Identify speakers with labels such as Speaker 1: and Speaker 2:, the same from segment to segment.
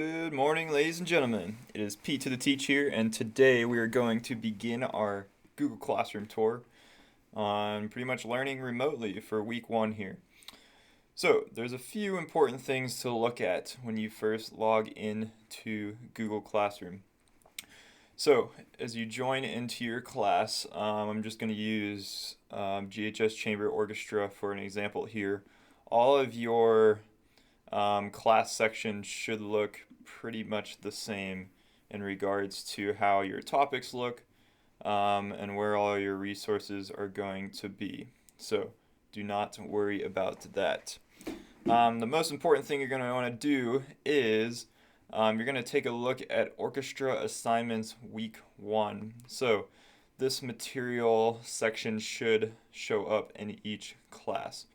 Speaker 1: Good morning, ladies and gentlemen. It is Pete to the Teach here, and today we are going to begin our Google Classroom tour on pretty much learning remotely for week one here. So, there's a few important things to look at when you first log in to Google Classroom. So, as you join into your class, I'm just going to use GHS Chamber Orchestra for an example here. All of your class section should look pretty much the same in regards to how your topics look and where all your resources are going to be. So do not worry about that. The most important thing you're going to want to do is you're going to take a look at Orchestra Assignments Week 1. So this material section should show up in each class.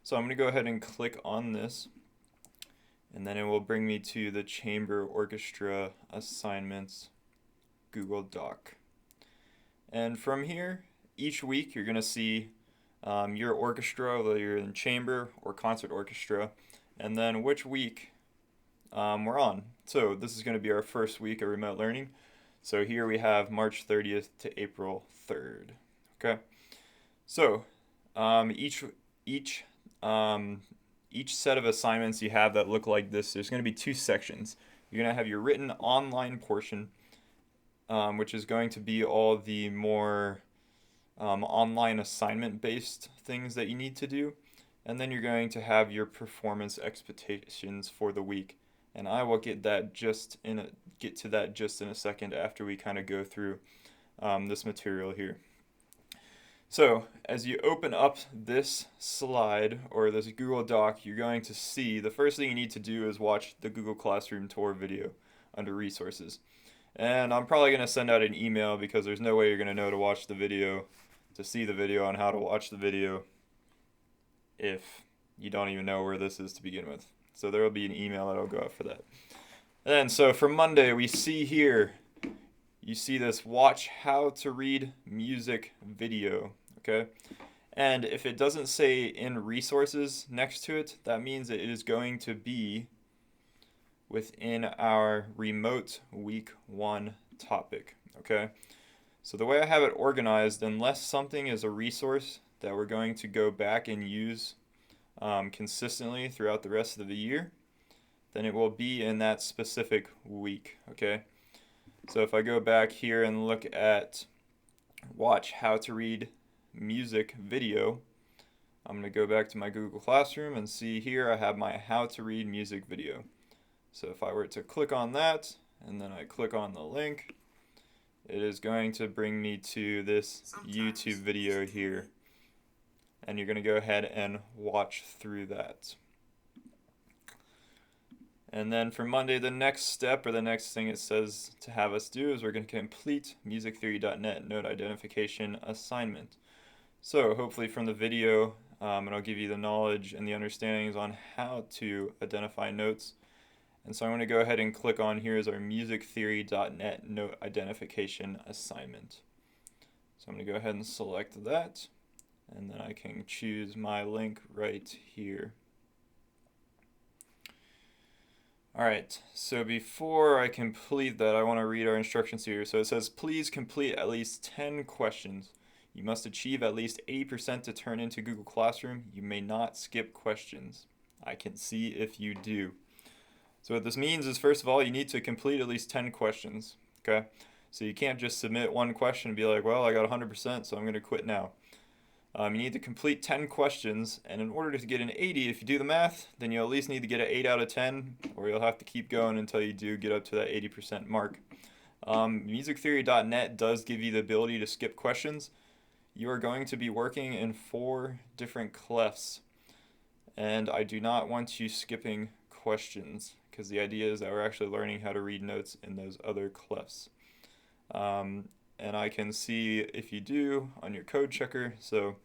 Speaker 1: So I'm going to go ahead and click on this, and then it will bring me to the Chamber Orchestra Assignments Google Doc. And from here, each week you're going to see your orchestra, whether you're in chamber or concert orchestra, and then which week we're on. So this is going to be our first week of remote learning. So here we have March 30th to April 3rd. Okay. So each set of assignments you have that look like this, there's going to be two sections. You're going to have your written online portion, which is going to be all the more online assignment-based things that you need to do. And then you're going to have your performance expectations for the week. And I will get to that just in a second after we kind of go through this material here. So, as you open up this slide or this Google Doc, you're going to see the first thing you need to do is watch the Google Classroom tour video under resources. And I'm probably going to send out an email because there's no way you're going to know to watch the video, to see the video on how to watch the video if you don't even know where this is to begin with. So there will be an email that'll go out for that. And so for Monday, we see here, you see this watch how to read music video. Okay, and if it doesn't say in resources next to it, that means it is going to be within our remote week one topic. Okay, so the way I have it organized, unless something is a resource that we're going to go back and use consistently throughout the rest of the year, then it will be in that specific week. Okay, so if I go back here and look at watch how to read music video, I'm going to go back to my Google Classroom and see here I have my how to read music video. So if I were to click on that and then I click on the link, it is going to bring me to this YouTube video here, and you're going to go ahead and watch through that. And then for Monday, the next step or the next thing it says to have us do is we're going to complete musictheory.net note identification assignment. So hopefully from the video, it'll give you the knowledge and the understandings on how to identify notes. And so I'm going to go ahead and click on here is our musictheory.net note identification assignment. So I'm going to go ahead and select that, and then I can choose my link right here. Alright, so before I complete that, I want to read our instructions here. So it says, please complete at least 10 questions. You must achieve at least 80% to turn into Google Classroom. You may not skip questions. I can see if you do. So what this means is, first of all, you need to complete at least 10 questions. Okay? So you can't just submit one question and be like, well, I got 100%, so I'm going to quit now. You need to complete 10 questions, and in order to get an 80, if you do the math, then you'll at least need to get an 8 out of 10, or you'll have to keep going until you do get up to that 80% mark. Musictheory.net does give you the ability to skip questions. You are going to be working in 4 different clefs, and I do not want you skipping questions, because the idea is that we're actually learning how to read notes in those other clefs. And I can see if you do on your code checker, so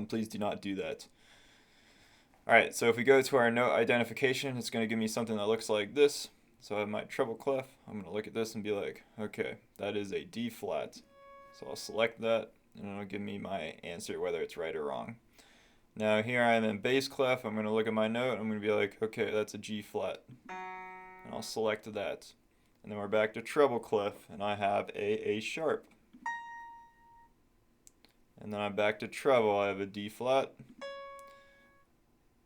Speaker 1: please do not do that. Alright, so if we go to our note identification, it's going to give me something that looks like this. So I have my treble clef. I'm going to look at this and be like, okay, that is a D flat. So I'll select that, and it'll give me my answer, whether it's right or wrong. Now here I am in bass clef. I'm going to look at my note. I'm going to be like, okay, that's a G flat. and I'll select that. And then we're back to treble clef, and I have A sharp. And then I'm back to treble, I have a D flat.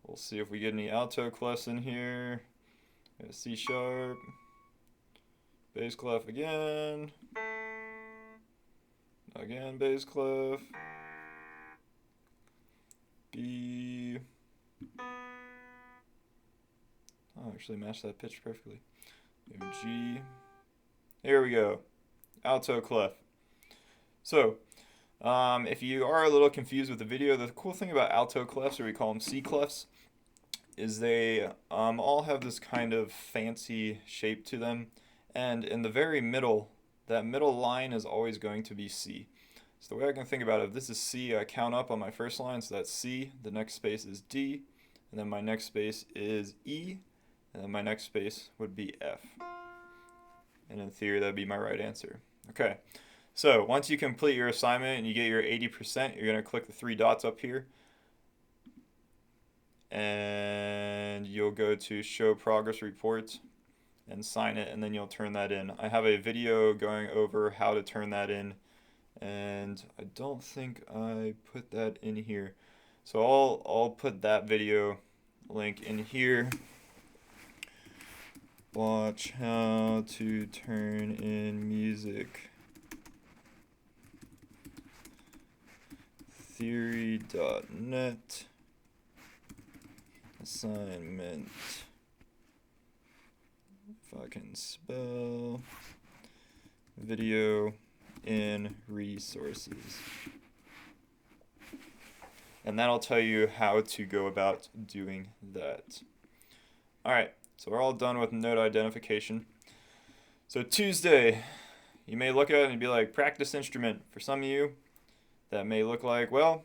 Speaker 1: We'll see if we get any alto clefs in here. A C sharp, bass clef again, bass clef, B. Oh, actually matched that pitch perfectly. Maybe G. Here we go, alto clef. So, if you are a little confused with the video, the cool thing about alto clefs, or we call them C clefs, is they all have this kind of fancy shape to them, and in the very middle, that middle line is always going to be C. So the way I can think about it, if this is C, I count up on my first line, so that's C, the next space is D, and then my next space is E, and then my next space would be F. And in theory, that'd be my right answer. Okay, so once you complete your assignment and you get your 80%, you're going to click the three dots up here, and you'll go to show progress report and sign it, and then you'll turn that in. I have a video going over how to turn that in, and I don't think I put that in here, so I'll put that video link in here. Watch how to turn in music theory.net assignment, if I can spell, video in resources. And that'll tell you how to go about doing that. Alright, so we're all done with note identification. So Tuesday, you may look at it and be like, practice instrument. For some of you, that may look like, well,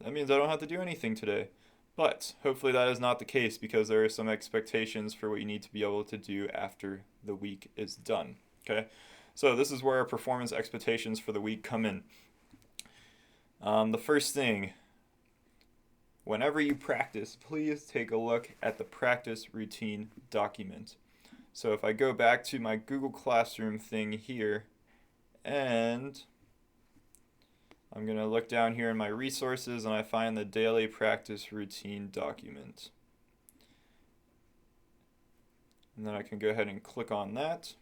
Speaker 1: that means I don't have to do anything today. But hopefully that is not the case, because there are some expectations for what you need to be able to do after the week is done. Okay, so this is where our performance expectations for the week come in. The first thing, whenever you practice, please take a look at the practice routine document. So if I go back to my Google Classroom thing here, and I'm going to look down here in my resources, and I find the daily practice routine document. And then I can go ahead and click on that.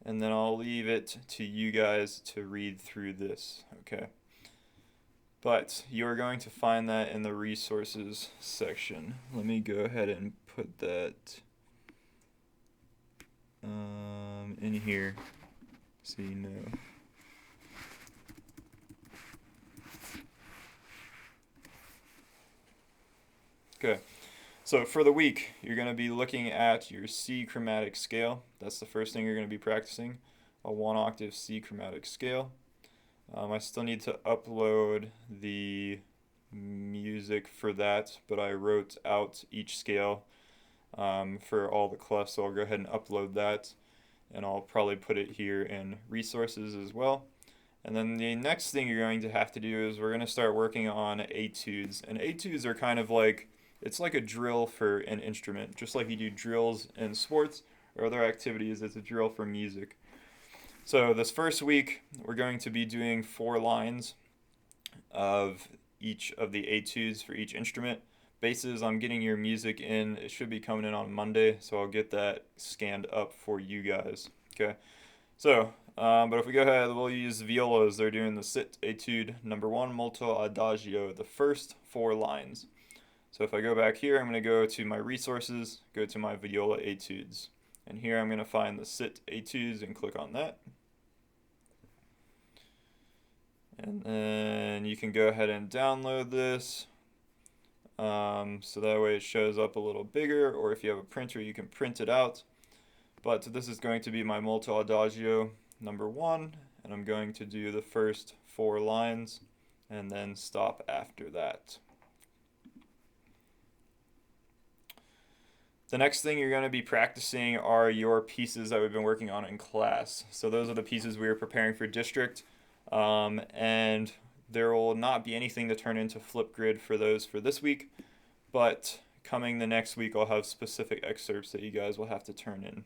Speaker 1: And then I'll leave it to you guys to read through this, okay? But you're going to find that in the resources section. Let me go ahead and put that in here so you know. Okay, so for the week, you're going to be looking at your C chromatic scale. That's the first thing you're going to be practicing, a 1-octave C chromatic scale. I still need to upload the music for that, but I wrote out each scale for all the clefs, so I'll go ahead and upload that, and I'll probably put it here in resources as well. And then the next thing you're going to have to do is we're going to start working on etudes, and etudes are kind of like, it's like a drill for an instrument, just like you do drills in sports or other activities. It's a drill for music. So this first week, we're going to be doing 4 lines of each of the etudes for each instrument. Basses, I'm getting your music in. It should be coming in on Monday, so I'll get that scanned up for you guys. Okay. So, but if we go ahead, we'll use violas. They're doing the sit etude number 1, molto adagio, the first 4 lines. So if I go back here, I'm going to go to my resources, go to my viola etudes. And here I'm going to find the sit etudes and click on that. And then you can go ahead and download this. So that way it shows up a little bigger, or if you have a printer, you can print it out. But this is going to be my molto adagio number 1, and I'm going to do the first 4 lines and then stop after that. The next thing you're going to be practicing are your pieces that we've been working on in class. So those are the pieces we are preparing for district, and there will not be anything to turn into Flipgrid for those for this week, but coming the next week, I'll have specific excerpts that you guys will have to turn in.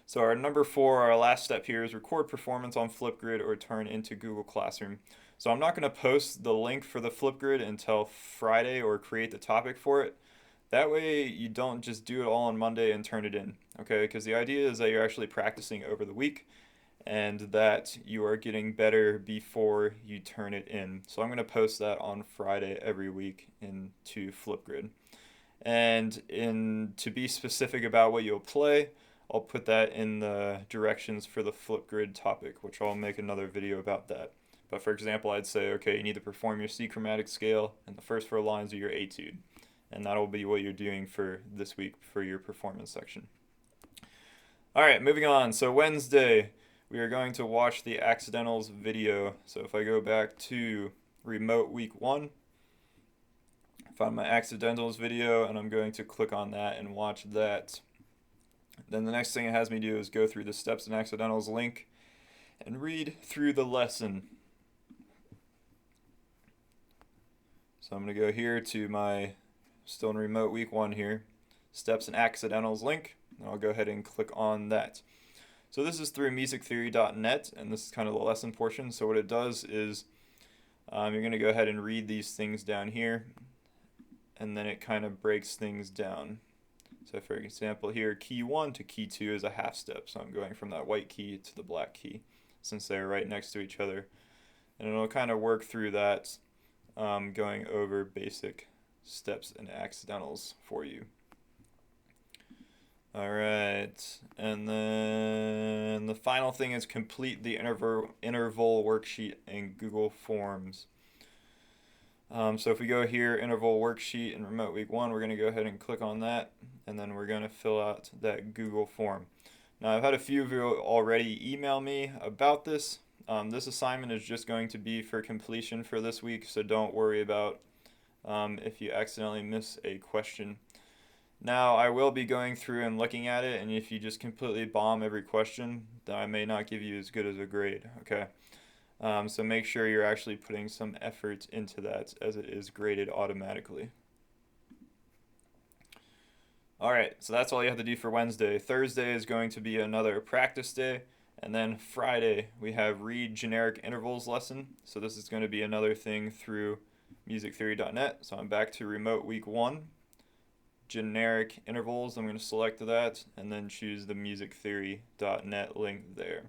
Speaker 1: So our number 4, our last step here is record performance on Flipgrid or turn into Google Classroom. So I'm not going to post the link for the Flipgrid until Friday or create the topic for it. That way you don't just do it all on Monday and turn it in, okay? Because the idea is that you're actually practicing over the week and that you are getting better before you turn it in. So I'm going to post that on Friday every week into Flipgrid. And to be specific about what you'll play, I'll put that in the directions for the Flipgrid topic, which I'll make another video about that. But for example, I'd say, okay, you need to perform your C chromatic scale, and the first 4 lines are your etude. And that'll be what you're doing for this week for your performance section. All right, moving on. So Wednesday, we are going to watch the accidentals video. So if I go back to remote week 1, find my accidentals video, and I'm going to click on that and watch that. Then the next thing it has me do is go through the steps and accidentals link and read through the lesson. So I'm going to go here to my still in remote week 1 here, steps and accidentals link, and I'll go ahead and click on that. So this is through musictheory.net, and this is kind of the lesson portion. So what it does is you're going to go ahead and read these things down here, and then it kind of breaks things down. So for example here, key 1 to key 2 is a half step. So I'm going from that white key to the black key since they're right next to each other. And it'll kind of work through that, going over basic steps and accidentals for you. All right, and then the final thing is complete the interval worksheet in Google Forms. So if we go here, interval worksheet in remote week 1, we're going to go ahead and click on that, and then we're going to fill out that Google form. Now I've had a few of you already email me about this. This assignment is just going to be for completion for this week, so don't worry about if you accidentally miss a question. Now I will be going through and looking at it, and if you just completely bomb every question, then I may not give you as good as a grade, okay? So make sure you're actually putting some effort into that as it is graded automatically. Alright, so that's all you have to do for Wednesday. Thursday is going to be another practice day, and then Friday we have read generic intervals lesson. So this is going to be another thing through musictheory.net. So I'm back to remote week 1, generic intervals. I'm going to select that and then choose the musictheory.net link there.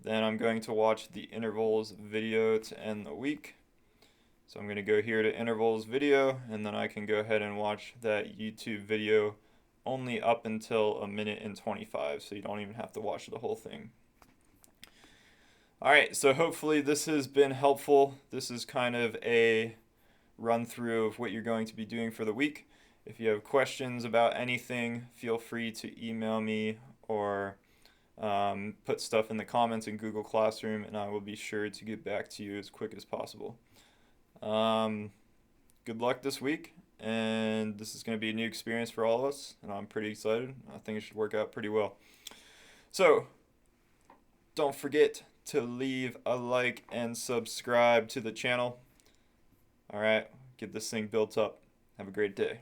Speaker 1: Then I'm going to watch the intervals video to end the week. So I'm going to go here to intervals video, and then I can go ahead and watch that YouTube video only up until 1:25, so you don't even have to watch the whole thing. Alright, so hopefully this has been helpful. This is kind of a run through of what you're going to be doing for the week. If you have questions about anything, feel free to email me or put stuff in the comments in Google Classroom, and I will be sure to get back to you as quick as possible. Good luck this week, and this is going to be a new experience for all of us, and I'm pretty excited. I think it should work out pretty well. So, don't forget to leave a like and subscribe to the channel. Alright, get this thing built up. Have a great day.